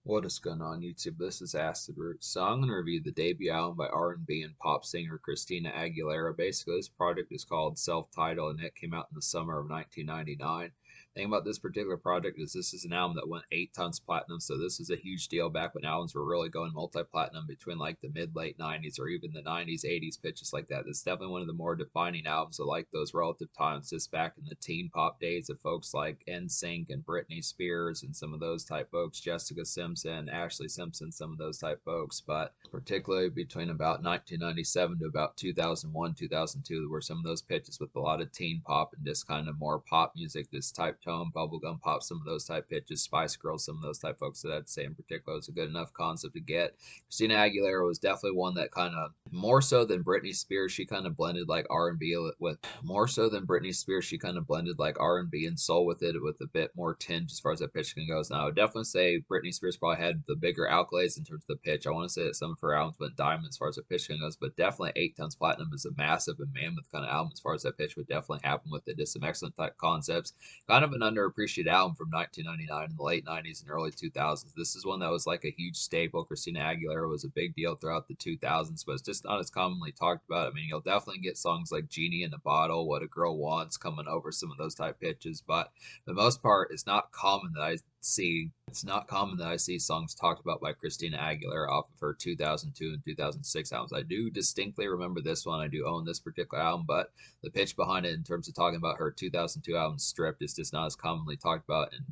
What is going on YouTube? This is Acid Root. So I'm going to review the debut album by R&B and pop singer Christina Aguilera. Basically, this project is called Self-Titled, and it came out in the summer of 1999. The thing about this particular project is this is an album that went 8 tons platinum, so this is a huge deal back when albums were really going multi-platinum between like the mid-late 90s or even the 90s, 80s, pitches like that. It's definitely one of the more defining albums of like those relative times, just back in the teen pop days of folks like NSYNC and Britney Spears and some of those type folks, Jessica Simpson, Ashley Simpson, some of those type folks. But particularly between about 1997 to about 2001, 2002, there were some of those pitches with a lot of teen pop and just kind of more pop music, this type tone, bubblegum pop, some of those type pitches, Spice Girls, some of those type folks that I'd say in particular is a good enough concept to get. Christina Aguilera was definitely one that kind of more so than Britney Spears, she kind of blended like R&B with more so than Britney Spears, she kind of blended like R&B and soul with it, with a bit more tinge as far as that pitch can goes. Now, I would definitely say Britney Spears probably had the bigger accolades in terms of the pitch. I want to say that some of her albums went diamond as far as the pitch can goes, but definitely 8 tons platinum is a massive and mammoth kind of album as far as that pitch would definitely happen with it. Just some excellent type concepts. Kind of an underappreciated album from 1999 in the late 90s and early 2000s. This is one that was like a huge staple. Christina Aguilera was a big deal throughout the 2000s, but it's just not as commonly talked about. I mean, you'll definitely get songs like Genie in a Bottle, What a Girl Wants, coming over some of those type pitches, but for the most part, it's not common that I see songs talked about by Christina Aguilera off of her 2002 and 2006 albums. I do distinctly remember this one. I do own this particular album, but the pitch behind it in terms of talking about her 2002 album Stripped is just not as commonly talked about. And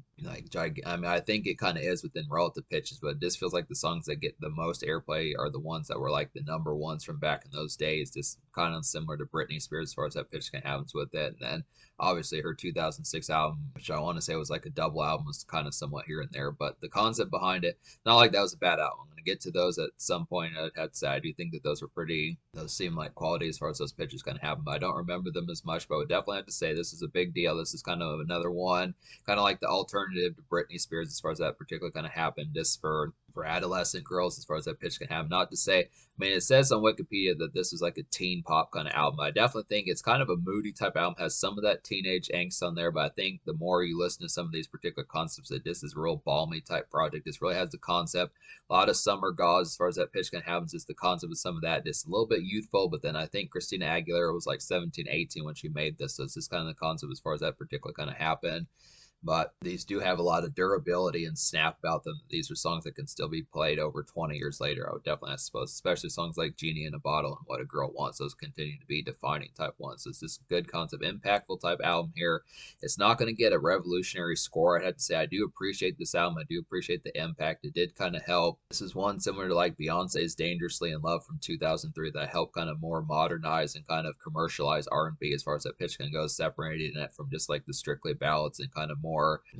I mean, I think it kind of is within relative pitches, but it just feels like the songs that get the most airplay are the ones that were like the number ones from back in those days, just kind of similar to Britney Spears as far as that pitch can happens with it. And then obviously her 2006 album, which I want to say was like a double album, was kind of somewhat here and there, but the concept behind it, not like that was a bad album. I'm going to get to those at some point. I'd have to say I do think that those seem like quality as far as those pitches kind of happen, but I don't remember them as much. But I would definitely have to say this is a big deal. This is kind of another one, kind of like the alternative to Britney Spears as far as that particular kind of happened, just for adolescent girls as far as that pitch can happen. Not to say, I mean, it says on Wikipedia that this is like a teen pop kind of album. I definitely think it's kind of a moody type album, has some of that teenage angst on there, but I think the more you listen to some of these particular concepts, that this is a real balmy type project. This really has the concept, a lot of summer gauze as far as that pitch can happen. Just the concept of some of that, just a little bit youthful, but then I think Christina Aguilera was like 17, 18 when she made this, so it's just kind of the concept as far as that particular kind of happened. But these do have a lot of durability and snap about them. These are songs that can still be played over 20 years later. I would definitely, I suppose, especially songs like Genie in a Bottle and What a Girl Wants. Those continue to be defining type ones. So it's this good concept, impactful type album here. It's not going to get a revolutionary score. I have to say, I do appreciate this album. I do appreciate the impact. It did kind of help. This is one similar to like Beyonce's Dangerously in Love from 2003 that helped kind of more modernize and kind of commercialize R&B as far as that pitch can go, separating it from just like the strictly ballads and kind of more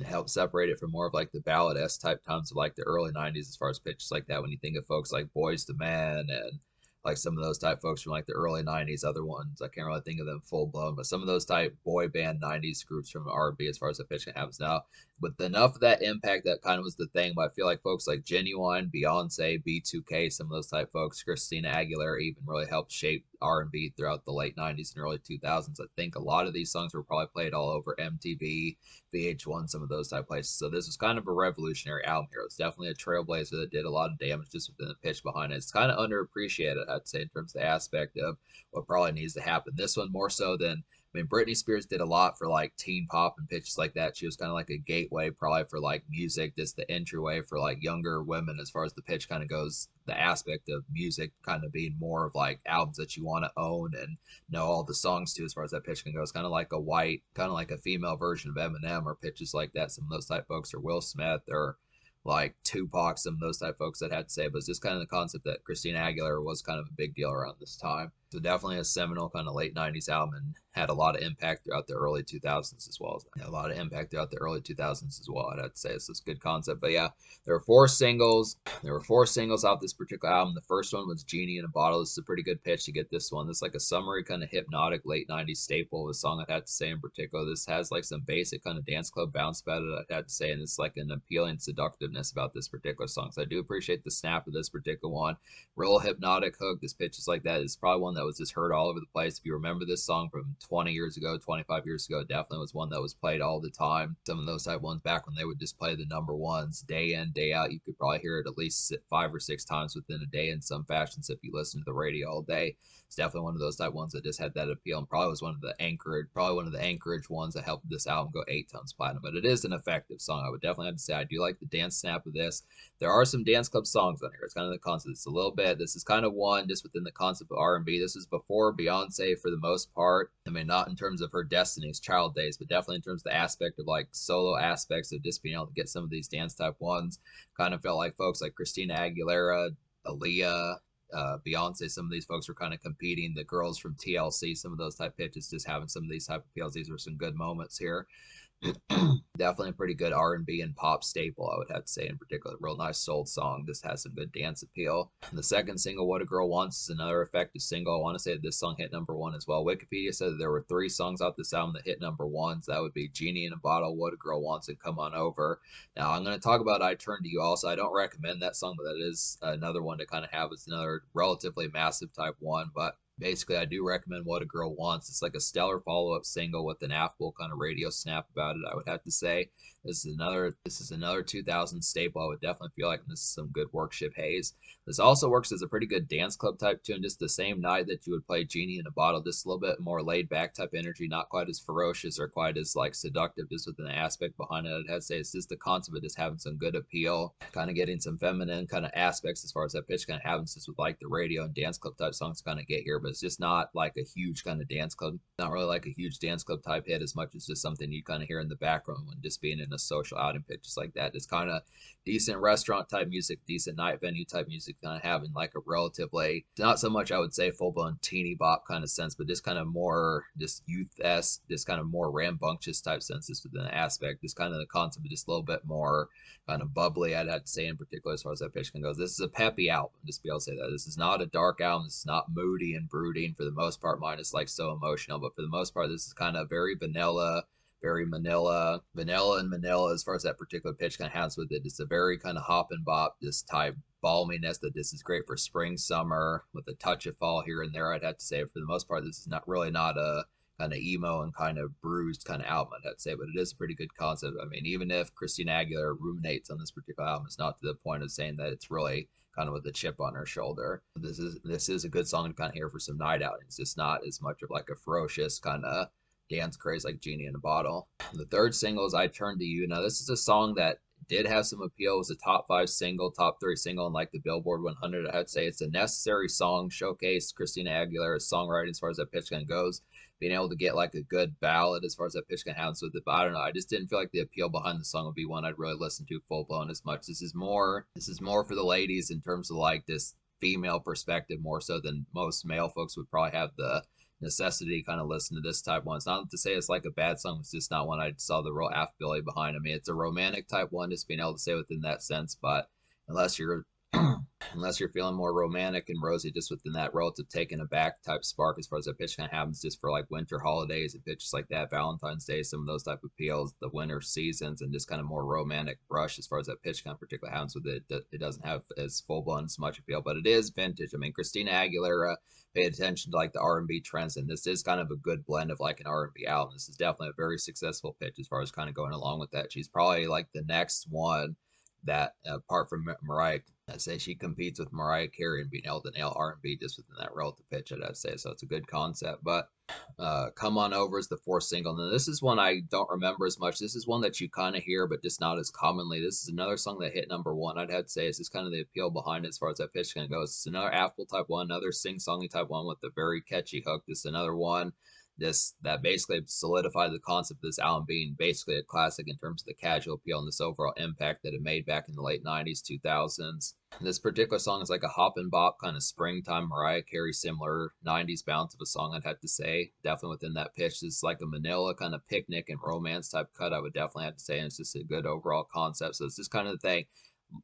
help separate it from more of like the ballad S type tones of like the early 90s as far as pitches like that. When you think of folks like Boys to Men and like some of those type folks from like the early 90s, other ones I can't really think of them full blown, but some of those type boy band 90s groups from R&B as far as the pitch can happens now. With enough of that impact, that kind of was the thing. But I feel like folks like Genuine, Beyonce, B2K, some of those type folks, Christina Aguilera even really helped shape R&B throughout the late 90s and early 2000s. I think a lot of these songs were probably played all over MTV, VH1, some of those type places. So this was kind of a revolutionary album here. It's definitely a trailblazer that did a lot of damage just within the pitch behind it. It's kind of underappreciated, I'd say, in terms of the aspect of what probably needs to happen. This one more so than, I mean, Britney Spears did a lot for like teen pop and pitches like that. She was kind of like a gateway, probably for like music, just the entryway for like younger women as far as the pitch kind of goes. The aspect of music kind of being more of like albums that you want to own and know all the songs to as far as that pitch can go. It's kind of like a white, kind of like a female version of Eminem or pitches like that. Some of those type folks, or Will Smith, or like Tupac, some of those type folks that had to say, but it's just kind of the concept that Christina Aguilera was kind of a big deal around this time. So definitely a seminal kind of late 90s album and had a lot of impact throughout the early 2000s as well. A lot of impact throughout the early 2000s as well, I'd have to say. It's this good concept. But yeah, there were four singles. There were four singles off this particular album. The first one was Genie in a Bottle. This is a pretty good pitch to get this one. This is like a summery kind of hypnotic late 90s staple of a song I'd have to say in particular. This has like some basic kind of dance club bounce about it, I'd have to say, and it's like an appealing seductiveness about this particular song. So I do appreciate the snap of this particular one. Real hypnotic hook. This pitch is like that. It's probably one that was just heard all over the place. If you remember this song from 20 years ago, 25 years ago, it definitely was one that was played all the time. Some of those type ones back when they would just play the number ones day in, day out. You could probably hear it at least 5 or 6 times within a day in some fashions if you listen to the radio all day. It's definitely one of those type ones that just had that appeal, and probably was probably one of the Anchorage ones that helped this album go 8 tons platinum. But it is an effective song. I would definitely have to say I do like the dance snap of this. There are some dance club songs on here. It's kind of the concept. It's a little bit. This is kind of one just within the concept of R&B. This is before Beyonce for the most part. I mean, not in terms of her Destiny's Child days, but definitely in terms of the aspect of like solo aspects of just being able to get some of these dance type ones. Kind of felt like folks like Christina Aguilera, Aaliyah, Beyonce, some of these folks were kind of competing. The girls from TLC, some of those type pitches, just having some of these type of appeals. These were some good moments here. Definitely a pretty good R&B and pop staple, I would have to say. In particular, real nice soul song. This has some good dance appeal. The second single, What a Girl Wants, is another effective single. I want to say that this song hit #1 as well. Wikipedia said that there were 3 songs off this album that hit #1s. That would be Genie in a Bottle, What a Girl Wants, and Come On Over. Now I'm going to talk about I Turn to You also. I don't recommend that song, but that is another one to kind of have. It's another relatively massive type one, but basically, I do recommend What a Girl Wants. It's like a stellar follow-up single with an affable kind of radio snap about it, I would have to say. This is another 2000 staple. I would definitely feel like this is some good worship haze. This also works as a pretty good dance club type tune, just the same night that you would play Genie in a Bottle, just a little bit more laid back type energy, not quite as ferocious or quite as like seductive, just with an aspect behind it. I'd have to say it's just the concept of just having some good appeal, kind of getting some feminine kind of aspects as far as that pitch kind of happens just with like the radio and dance club type songs kind of get here, but it's just not like a huge kind of dance club, not really like a huge dance club type hit as much as just something you kind of hear in the background when just being in a social outing pitch like that. It's kind of decent restaurant type music, decent night venue type music, kind of having like a relatively, not so much I would say full blown teeny bop kind of sense, but just kind of more just youth-esque, just kind of more rambunctious type senses within the aspect. Just kind of the concept of just a little bit more kind of bubbly, I'd have to say, in particular as far as that pitch can go. This is a peppy album, just be able to say that. This is not a dark album. This is not moody and brooding for the most part. Mine is like so emotional, but for the most part, this is kind of very vanilla, very vanilla and manila as far as that particular pitch kind of has with it. It's a very kind of hop and bop, this type balminess that this is great for spring, summer, with a touch of fall here and there. I'd have to say, for the most part, this is not a kind of emo and kind of bruised kind of album, I'd have to say, but it is a pretty good concept. I mean, even if Christina Aguilera ruminates on this particular album, it's not to the point of saying that it's really kind of with a chip on her shoulder. This is a good song to kind of hear for some night outings. It's not as much of like a ferocious kind of dance craze like Genie in a Bottle. The third single is I Turn to You. Now, this is a song that did have some appeal. It was a top 5 single, top 3 single in like the Billboard 100. I'd say it's a necessary song, showcased Christina Aguilera's songwriting as far as that pitch gun goes. Being able to get like a good ballad as far as that pitch gun happens with it, but I don't know. I just didn't feel like the appeal behind the song would be one I'd really listen to full blown as much. This is more for the ladies in terms of like this female perspective more so than most male folks would probably have the necessity kind of listen to this type one. It's not to say it's like a bad song, it's just not one I saw the real affability behind. I mean, it's a romantic type one, just being able to say within that sense, but unless you're unless you're feeling more romantic and rosy just within that relative taken aback type spark as far as that pitch kind of happens just for like winter holidays and pitches like that, Valentine's Day, some of those type of appeals, the winter seasons, and just kind of more romantic brush as far as that pitch kind of particularly happens with it. It doesn't have as full blown as much appeal, but it is vintage. I mean, Christina Aguilera paid attention to like the R&B trends, and this is kind of a good blend of like an R&B album. This is definitely a very successful pitch as far as kind of going along with that. She's probably like the next one that apart from Mariah, I'd say she competes with Mariah Carey and being able to nail R&B just within that relative pitch, I'd say. So it's a good concept. But Come On Over is the 4th single. Now, this is one I don't remember as much. This is one that you kind of hear, but just not as commonly. This is another song that hit #1, I'd have to say. It's just kind of the appeal behind it as far as that pitch kind of goes. It's another affable type one, another sing-songy type one with a very catchy hook. This is another one that basically solidified the concept of this album being basically a classic in terms of the casual appeal and this overall impact that it made back in the late 90s, 2000s. This particular song is like a hop and bop kind of springtime Mariah Carey similar 90s bounce of a song, I'd have to say. Definitely within that pitch. It's like a Manila kind of picnic and romance type cut, I would definitely have to say. And it's just a good overall concept. So it's just kind of the thing.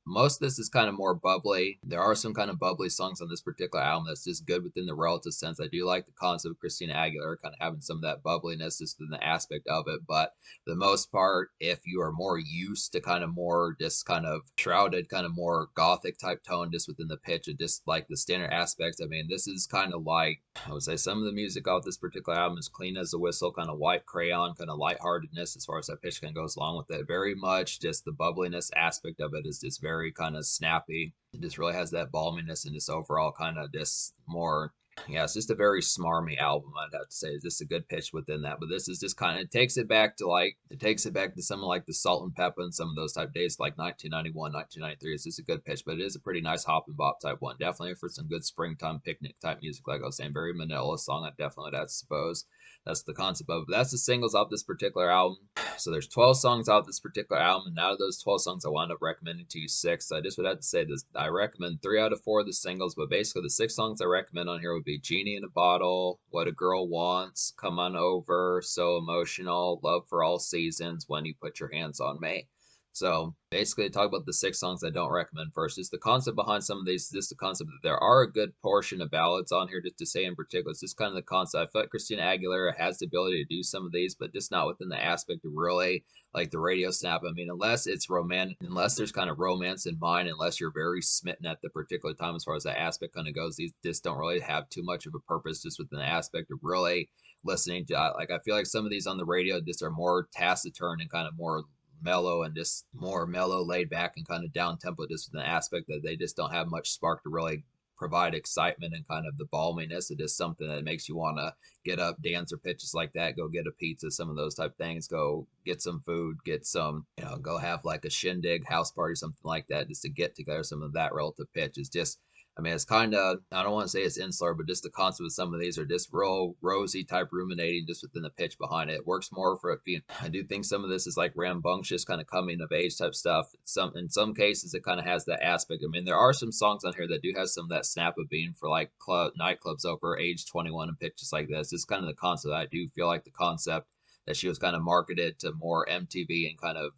most of this is kind of more bubbly. There are some kind of bubbly songs on this particular album that's just good within the relative sense. I do like the concept of Christina Aguilera kind of having some of that bubbliness just in the aspect of it, but for the most part, if you are more used to kind of more just kind of shrouded, kind of more gothic type tone just within the pitch and just like the standard aspects, I mean, this is kind of like, I would say some of the music off this particular album is clean as a whistle, kind of white crayon, kind of lightheartedness as far as that pitch kind of goes along with it. Very much just the bubbliness aspect of it is just very kind of snappy. It just really has that balminess and just overall kind of just more, yeah, it's just a very smarmy album, I'd have to say. It's just a good pitch within that. But this is just kind of, it takes it back to like, it takes it back to something like the Salt and Pepper and some of those type days, like 1991, 1993. It's just a good pitch, but it is a pretty nice hop and bop type one. Definitely for some good springtime picnic type music, like I was saying. Very Manila song, I definitely would have to suppose. That's the concept of it. But that's the singles off this particular album. So there's 12 songs off this particular album, and out of those 12 songs, I wound up recommending to you 6. So I just would have to say this: I recommend 3 out of 4 of the singles, but basically the 6 songs I recommend on here would be "Genie in a Bottle," "What a Girl Wants," "Come On Over," "So Emotional," "Love for All Seasons," "When You Put Your Hands on Me." So basically, talk about the 6 songs I don't recommend first. Just the concept behind some of these, just the concept that there are a good portion of ballads on here, just to say in particular. It's just kind of the concept. I feel like Christina Aguilera has the ability to do some of these, but just not within the aspect of really like the radio snap. I mean, unless it's romantic, unless there's kind of romance in mind, unless you're very smitten at the particular time as far as that aspect kind of goes, these just don't really have too much of a purpose just within the aspect of really listening to. Like, I feel like some of these on the radio just are more taciturn and kind of more mellow and just more mellow, laid back, and kind of down tempo, just with an aspect that they just don't have much spark to really provide excitement and kind of the balminess. It is something that makes you want to get up, dance, or pitches like that, go get a pizza, some of those type things, go get some food, get some, go have like a shindig, house party, something like that, just to get together. Some of that relative pitch is just, I mean, it's kind of, I don't want to say it's insular, but just the concept of some of these are just real rosy type ruminating just within the pitch behind it. It works more for it being, I do think some of this is like rambunctious kind of coming of age type stuff. In some cases, it kind of has that aspect. I mean, there are some songs on here that do have some of that snap of being for like nightclubs over age 21 and pitches like this. It's kind of the concept. I do feel like the concept that she was kind of marketed to more MTV and kind of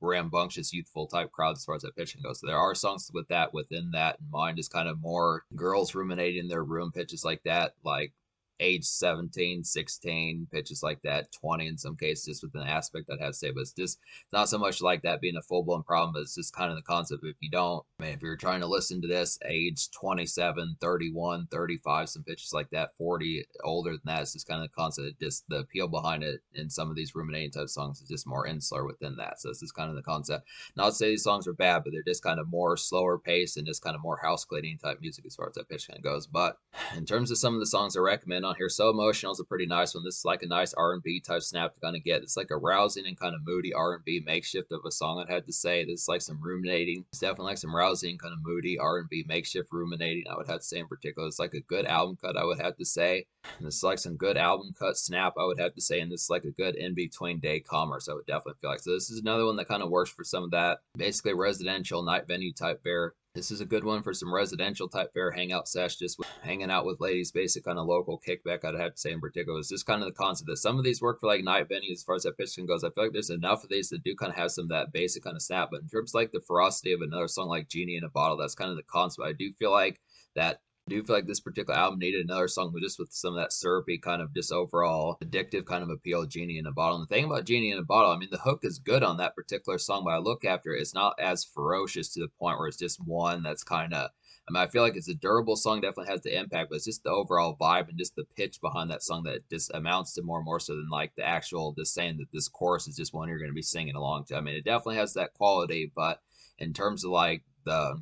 rambunctious youthful type crowds as far as that pitching goes. So there are songs with that within that in mind, is kind of more girls ruminating in their room, pitches like that, like age 17, 16, pitches like that, 20 in some cases, just with an aspect that has to say, but it's just not so much like that being a full-blown problem, but it's just kind of the concept. If you don't, I mean, if you're trying to listen to this age 27, 31, 35, some pitches like that, 40, older than that, it's just kind of the concept. Just the appeal behind it in some of these ruminating type songs is just more insular within that. So this is kind of the concept. Not to say these songs are bad, but they're just kind of more slower pace and just kind of more house cleaning type music as far as that pitch kind of goes. But in terms of some of the songs I recommend on here, "So Emotional" is a pretty nice one. This is like a nice R&B type snap to kind of get. It's like a rousing and kind of moody R&B makeshift of a song, I'd have to say. This is like some ruminating. It's definitely like some rousing, kind of moody R&B makeshift ruminating, I would have to say in particular. It's like a good album cut, I would have to say. And this is like some good album cut snap, I would have to say. And this is like a good in-between day commerce, I would definitely feel like. So this is another one that kind of works for some of that basically residential night venue type fare. This is a good one for some residential type fair hangout sesh, just with hanging out with ladies, basic kind of local kickback, I'd have to say in particular. It's just kind of the concept that some of these work for like night venues as far as that pitching goes. I feel like there's enough of these that do kind of have some of that basic kind of snap. But in terms of like the ferocity of another song like "Genie in a Bottle," that's kind of the concept. I do feel like that I do feel like this particular album needed another song with just with some of that syrupy kind of just overall addictive kind of appeal, "Genie in a Bottle." And the thing about "Genie in a Bottle," I mean, the hook is good on that particular song, but I look after it, it's not as ferocious to the point where it's just one that's kind of, I mean, I feel like it's a durable song, definitely has the impact, but it's just the overall vibe and just the pitch behind that song that just amounts to more so than like the actual just saying that this chorus is just one you're going to be singing along to. I mean, it definitely has that quality, but in terms of like a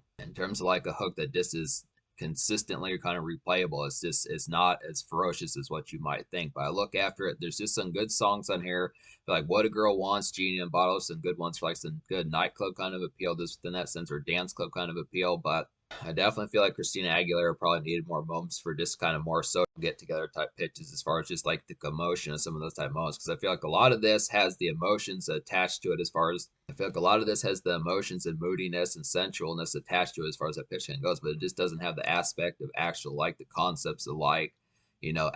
hook that just is consistently kind of replayable, it's not as ferocious as what you might think. But I look after it, there's just some good songs on here like "What a Girl Wants," "Genie in a Bottle," some good ones for like some good nightclub kind of appeal just within that sense, or dance club kind of appeal. But I definitely feel like Christina Aguilera probably needed more moments for just kind of more so get together type pitches as far as just like the commotion of some of those type moments. Because I feel like a lot of this has the emotions attached to it as far as I feel like a lot of this has the emotions and moodiness and sensualness attached to it as far as that pitching goes, but it just doesn't have the aspect of actual like the concepts of like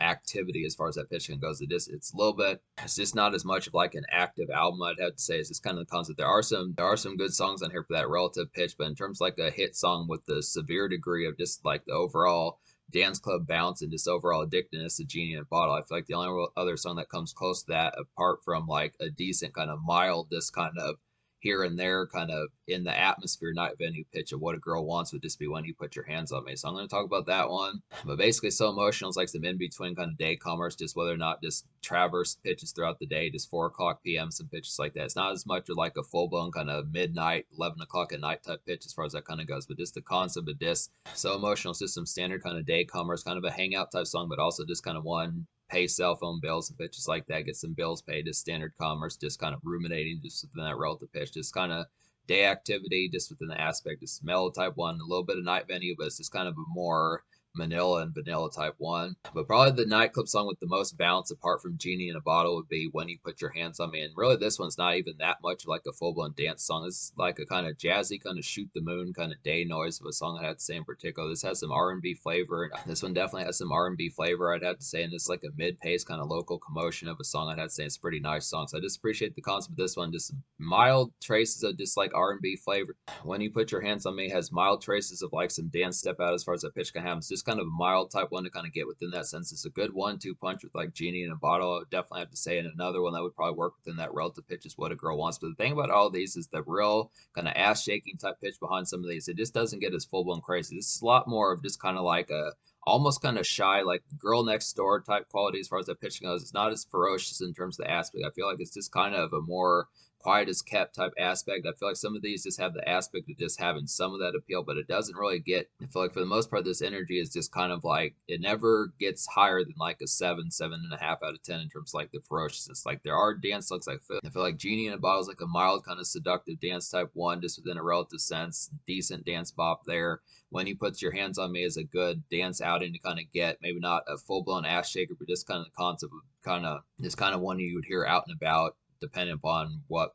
activity as far as that pitch goes. It's a little bit, it's just not as much of like an active album, I'd have to say. It's just kind of the concept. There are some good songs on here for that relative pitch, but in terms of like a hit song with the severe degree of just like the overall dance club bounce and just overall addictiveness to Genie in a Bottle, I feel like the only other song that comes close to that, apart from like a decent kind of mild, this kind of here and there kind of in the atmosphere night venue pitch of What a Girl Wants, would just be When You Put Your Hands on Me. So I'm going to talk about that one. But basically, So Emotional is like some in between kind of day commerce, just whether or not just traverse pitches throughout the day, just 4 o'clock p.m., some pitches like that. It's not as much of like a full blown kind of midnight, 11 o'clock at night type pitch as far as that kind of goes, but just the concept of this. So Emotional is just some standard kind of day commerce, kind of a hangout type song, but also just kind of one pay cell phone bills and pitches like that, get some bills paid, just standard commerce, just kind of ruminating just within that relative pitch, just kind of day activity, just within the aspect of mellow type one, a little bit of night venue, but it's just kind of a more Manila and vanilla type one. But probably the nightclub song with the most bounce apart from Genie in a Bottle would be When You Put Your Hands on Me. And really this one's not even that much like a full-blown dance song. It's like a kind of jazzy, kind of shoot the moon kind of day noise of a song I had to say in particular. This has some R&B flavor. This one definitely has some R&B flavor, I'd have to say, and it's like a mid-pace kind of local commotion of a song. I'd have to say it's a pretty nice song. So I just appreciate the concept of this one. Just mild traces of just like R&B flavor. When You Put Your Hands on Me has mild traces of like some dance step out as far as that pitch can have. It's just kind of a mild type one to kind of get within that sense. It's a good 1-2 punch with like Genie in a Bottle, I would definitely have to say. And another one that would probably work within that relative pitch is What a Girl Wants. But the thing about all of these is the real kind of ass shaking type pitch behind some of these. It just doesn't get as full blown crazy. This is a lot more of just kind of like a almost kind of shy, like girl next door type quality as far as that pitch goes. It's not as ferocious in terms of the aspect. I feel like it's just kind of a more quiet as kept type aspect. I feel like some of these just have the aspect of just having some of that appeal, but it doesn't really get, I feel like for the most part, this energy is just kind of like, it never gets higher than like a 7.5 out of 10 in terms of like the ferociousness. Like there are dance looks, I feel like Genie in a Bottle is like a mild kind of seductive dance type one, just within a relative sense, decent dance bop there. When He Puts Your Hands on Me is a good dance outing to kind of get, maybe not a full blown ass shaker, but just kind of the concept of kind of just kind of one you would hear out and about, depending upon what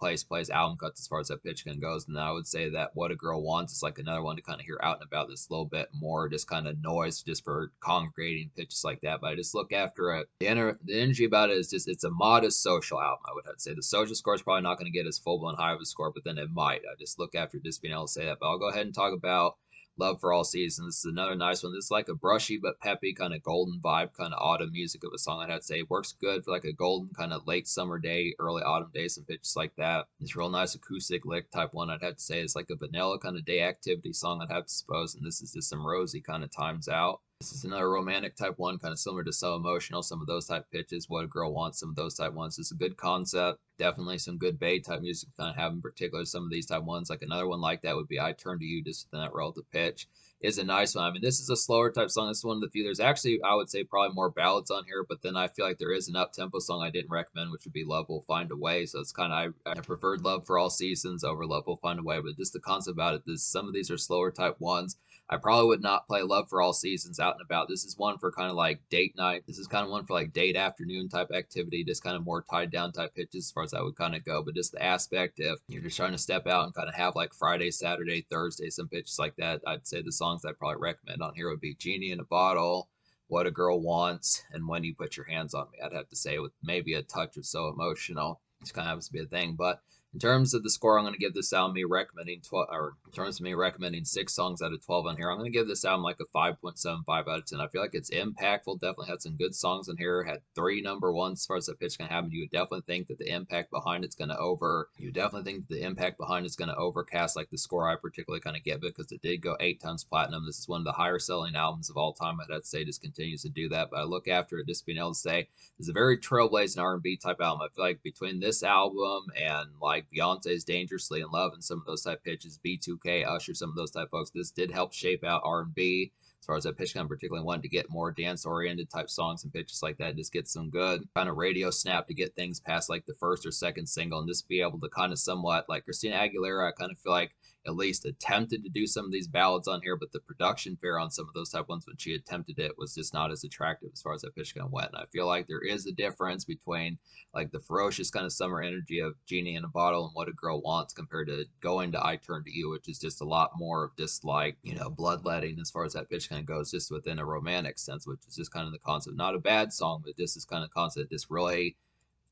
place plays album cuts as far as that pitch can goes. And then I would say that What a Girl Wants is like another one to kind of hear out and about, this little bit more just kind of noise just for congregating pitches like that. But I just look after it. The energy about it is just, it's a modest social album, I would have to say. The social score is probably not going to get as full blown high of a score, but then it might. I just look after just being able to say that. But I'll go ahead and talk about Love for All Seasons. This is another nice one. This is like a brushy but peppy kind of golden vibe, kind of autumn music of a song, I'd say. Works good for like a golden kind of late summer day, early autumn day, some pitches like that. It's real nice acoustic lick type one, I'd have to say. It's like a vanilla kind of day activity song, I'd have to suppose. And this is just some rosy kind of times out. This is another romantic type one, kind of similar to So Emotional, some of those type pitches, What a Girl Wants, some of those type ones. It's a good concept. Definitely some good Bay type music kind of have in particular some of these type ones. Like another one like that would be I Turn to You, just within that relative pitch. Is a nice one. I mean, this is a slower type song. This is one of the few. There's actually, I would say, probably more ballads on here, but then I feel like there is an up-tempo song I didn't recommend, which would be Love Will Find a Way. So it's kind of, I preferred Love for All Seasons over Love Will Find a Way, but just the concept about it, some of these are slower type ones. I probably would not play Love for All Seasons out and about. This is one for kind of like date night. This is kind of one for like date afternoon type activity, just kind of more tied down type pitches as far as that would kind of go. But just the aspect if you're just trying to step out and kind of have like Friday, Saturday, Thursday, some pitches like that, I'd say the songs I'd probably recommend on here would be Genie in a Bottle, What a Girl Wants, and When You Put Your Hands on Me. I'd have to say with maybe a touch of So Emotional. It's kind of happens to be a thing, but in terms of the score, I'm going to give this album me recommending 12, or in terms of me recommending 6 songs out of 12 on here, I'm going to give this album like a 5.75 out of 10. I feel like it's impactful. Definitely had some good songs in here. Had 3 number ones as far as the pitch can happen. You would definitely think that the impact behind it's going to overcast like the score I particularly kind of get, because it did go 8 times platinum. This is one of the higher selling albums of all time. I'd say just continues to do that. But I look after it just being able to say it's a very trailblazing R&B type album. I feel like between this album and like Beyonce's Dangerously in Love and some of those type pitches, B2K, Usher, some of those type folks, this did help shape out R&B as far as that pitch kind of particularly wanted to get more dance oriented type songs and pitches like that. Just get some good kind of radio snap to get things past like the first or second single, and just be able to kind of somewhat like Christina Aguilera. I kind of feel like at least attempted to do some of these ballads on here, but the production fare on some of those type ones when she attempted it was just not as attractive as far as that pitch kind of went. And I feel like there is a difference between like the ferocious kind of summer energy of Genie in a Bottle and What a Girl Wants compared to Going to I Turn to You, which is just a lot more of just like, bloodletting as far as that pitch kind of goes, just within a romantic sense, which is just kind of the concept. Not a bad song, but just this kind of concept, this really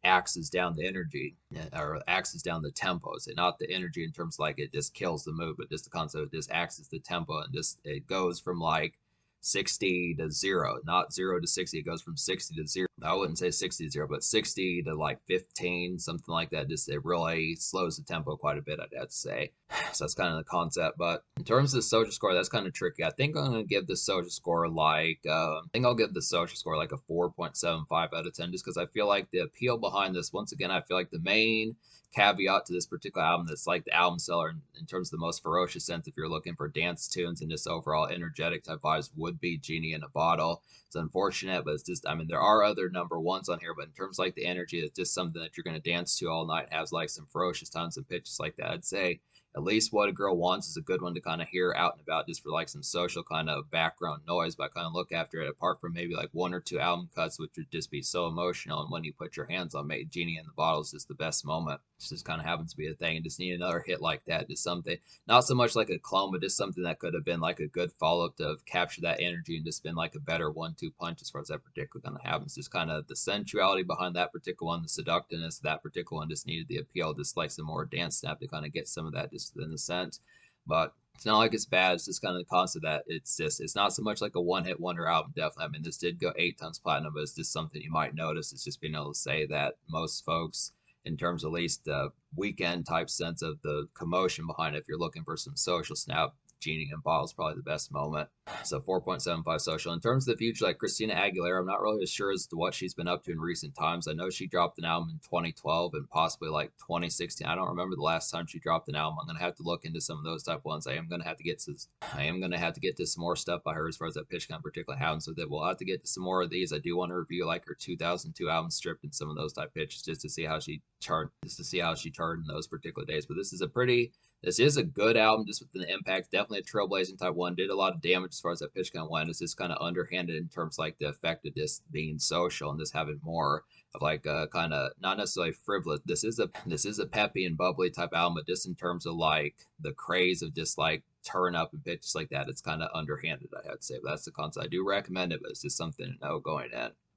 axes down the energy or axes down the tempo. So not the energy in terms like it just kills the mood, but just the concept of just axes the tempo and just it goes from like 60 to 0, not 0 to 60. It goes from 60 to 0. I wouldn't say 60 to 0, but 60 to like 15, something like that. Just it really slows the tempo quite a bit, I'd have to say. So that's kind of the concept. But in terms of the social score, that's kind of tricky. I think I'm going to give the social score like, I think I'll give the social score like a 4.75 out of 10, just because I feel like the appeal behind this, once again, I feel like the main caveat to this particular album that's like the album seller in terms of the most ferocious sense, if you're looking for dance tunes and just overall energetic type vibes, would be Genie in a Bottle. It's unfortunate, but it's just, I mean, there are other number ones on here, but in terms of like the energy, it's just something that you're going to dance to all night, has like some ferocious tones and pitches like that. I'd say at least What a Girl Wants is a good one to kind of hear out and about just for like some social kind of background noise, but I kind of look after it apart from maybe like one or two album cuts, which would just be so emotional. And when you put your hands on Genie in the Bottle is just the best moment. It just kind of happens to be a thing. And just need another hit like that. Just something, not so much like a clone, but just something that could have been like a good follow up to capture that energy and just been like a better 1-2 punch as far as that particular kind of happens. Just kind of the sensuality behind that particular one, the seductiveness of that particular one just needed the appeal, just like some more dance snap to kind of get some of that just in the sense. But it's not like it's bad. It's just kind of the concept that it's not so much like a one hit wonder album. Definitely, I mean, this did go 8 times platinum, but it's just something you might notice. It's just being able to say that most folks, in terms of at least the weekend type sense of the commotion behind it, if you're looking for some social snap, Genie and Bottle is probably the best moment. So 4.75 social. In terms of the future, like Christina Aguilera, I'm not really sure as to what she's been up to in recent times. I know she dropped an album in 2012 and possibly like 2016. I don't remember the last time she dropped an album. I'm gonna have to look into some of those type ones. I am gonna have to get to some more stuff by her as far as that pitch kind of particularly happens with it. We'll have to get to some more of these. I do want to review like her 2002 album stripped and some of those type pitches just to see how she charted in those particular days. But this is a good album, just with the impact. Definitely a trailblazing type one. Did a lot of damage as far as that pitch kind of went. It's just kind of underhanded in terms like the effect of just being social and just having more of like a kind of not necessarily frivolous. This is a peppy and bubbly type album, but just in terms of like the craze of just like turn up and pitches like that, it's kind of underhanded, I have to say. But that's the concept. I do recommend it, but it's just something to know going in.